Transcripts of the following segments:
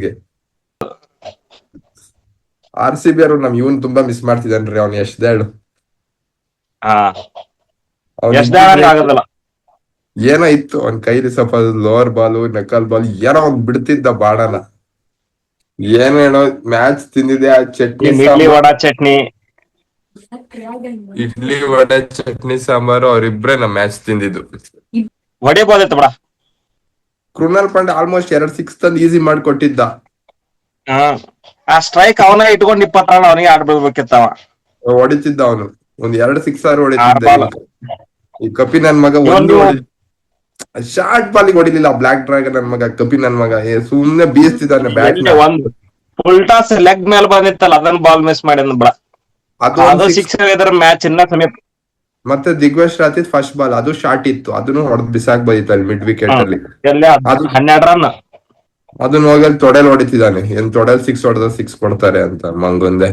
ಗೆ RCB ಅವರು ನಮ್ ಇವನ್ ತುಂಬಾ ಮಿಸ್ ಮಾಡ್ತಿದ್ದಾನ್ರಿ. ಅವ್ನು ಯಶ್ದಾಳ್ ಆಗೋದಿಲ್ಲ. ಏನೋ ಇತ್ತು ಅವ್ನ ಕೈಲಿ ಸ್ವಲ್ಪ ಲೋವರ್ ಬಾಲು ನಕಲ್ ಬಾಲ್ ಏನೋ ಅವ್ನ್ ಬಿಡ್ತಿದ್ದ ಬಾಣನ. ಏನೇನೋ ಮ್ಯಾಚ್ ತಿಂದಿದೆ ಆ ಚಟ್ನಿ ಇಡ್ಲಿ ವಡಾ ಚಟ್ನಿ ಇಡ್ಲಿ ವಡೆ ಚಟ್ನಿ ಸಾಂಬಾರು ಅವ್ರಿಬ್ರೆ ನಮ್ ಮ್ಯಾಚ್ ತಿಂದಿದ್ದು. ಹೊಡಿಬೋದಿತ್ತು ಬಿಡ. ಕೃಣಾಲ್ ಪಾಂಡೆ ಆಲ್ಮೋಸ್ಟ್ 2 6 ತಂದು ಈಸಿ ಮಾಡ್ಕೊಟ್ಟಿದ್ದ. ಆ ಸ್ಟ್ರೈಕ್ ಅವನ ಇಟ್ಕೊಂಡು 20 ರನ್ ಅವನಿಗೆ ಆಡ್ಬಿಡ್ಬೇಕಿತ್ತವ. ಹೊಡಿತಿದ್ದ ಅವನು ಒಂದ್ 2 6 ಹೊಡಿತಿದ್ದ. ಬಾಲ್ ಈ ಕಪಿ ನನ್ ಮಗ ಒಂದು ಶಾರ್ಟ್ ಬಾಲಿಗೆ ಹೊಡಿಲಿಲ್ಲ. ಬ್ಲಾಕ್ ಡ್ರ್ಯಾಗನ್ ನನ್ ಮಗ ಕಪಿ ನನ್ ಮಗ ಸುಮ್ನೆ ಬೀಸ್ತಿದ್ದಾನೆ ಬ್ಯಾಟ್ ನ. ಒಂದು ಫುಲ್ ಟಾಸ್ ಲೆಗ್ ಮೇಲೆ ಬಂದಿತ್ತಲ್ಲ ಅದನ್ನ ಬಾಲ್ ಮಿಸ್ ಮಾಡಿದ್ ಬಿಡ. ಅದು ಸಿಕ್ಸ್ ಇದ್ರ ಮ್ಯಾಚ್ ಇನ್ನ ಸಮೀಪ. ಮತ್ತೆ ದಿಗ್ವೇಶ್ ರಾತಿದ್ ಫಸ್ಟ್ ಬಾಲ್ ಅದು ಶಾರ್ಟ್ ಇತ್ತು, ಅದನ್ನು ಹೊಡೆದ್ ಬಿಸಾಕ್ ಬಂದಿತ್ತು ಅಲ್ಲಿ ಮಿಡ್ ವಿಕೆಟ್ ಅಲ್ಲಿ. 12 ರನ್ ಅದನ್ನ ಹೋಗಿ ತೊಡೆಲ್ ಹೊಡಿತಿದ್ದಾನೆ. ಏನ್ ತೊಡೆಲ್ 6 ಹೊಡೆದ 6 ಕೊಡ್ತಾರೆ ಅಂತ ಮಂಗೊಂದೆ.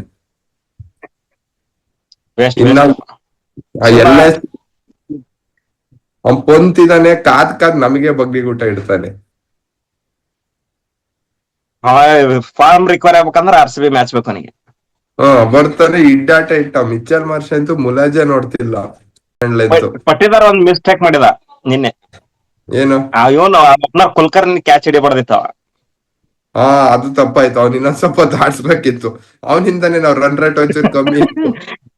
ಇನ್ನ ಎಲ್ಲ ಅವ್ನ್ ಪೊಂತಿದ್ದಾನೆ. ಕಾದ್ ನಮಗೆ ಬಗ್ಲಿಗೂಟ ಇಡ್ತಾನೆ. ಫಾರ್ಮ್ ರಿಕವರ್ ಆಗ್ಬೇಕಂದ್ರೆ RCB ಮ್ಯಾಚ್ ಬೇಕು ಅವನಿಗೆ. ಬರ್ತಾನೆ ಇಡ್ಡಾಟ ಇಟ್ಟ. ಮಿಚೆಲ್ ಮಾರ್ಷ್ ಅಂತೂ ಮುಲಾಜೆ ನೋಡ್ತಿಲ್ಲ. ಪಟ್ಟಿದಾರ ಒಂದ್ ಮಿಸ್ಟೇಕ್ ಮಾಡಿದ ನಿನ್ನೆ. ಏನು ಇವನು ಕುಲ್ಕರ್ನಿ ಕ್ಯಾಚ್ ಹಿಡಿಬಾರ್ದಿತ್ತವ. ಅದು ತಪ್ಪಾಯ್ತು. ಅವ್ನ ಇನ್ನೊಂದ್ ಸ್ವಲ್ಪ ದಾಟ್ಸ್ಬೇಕಿತ್ತು. ಅವನಿಂದಾನೇ ನಾವ್ ರನ್ ರೇಟ್ ಒಂಚೂರು ಕಮ್ಮಿ ಇತ್ತು.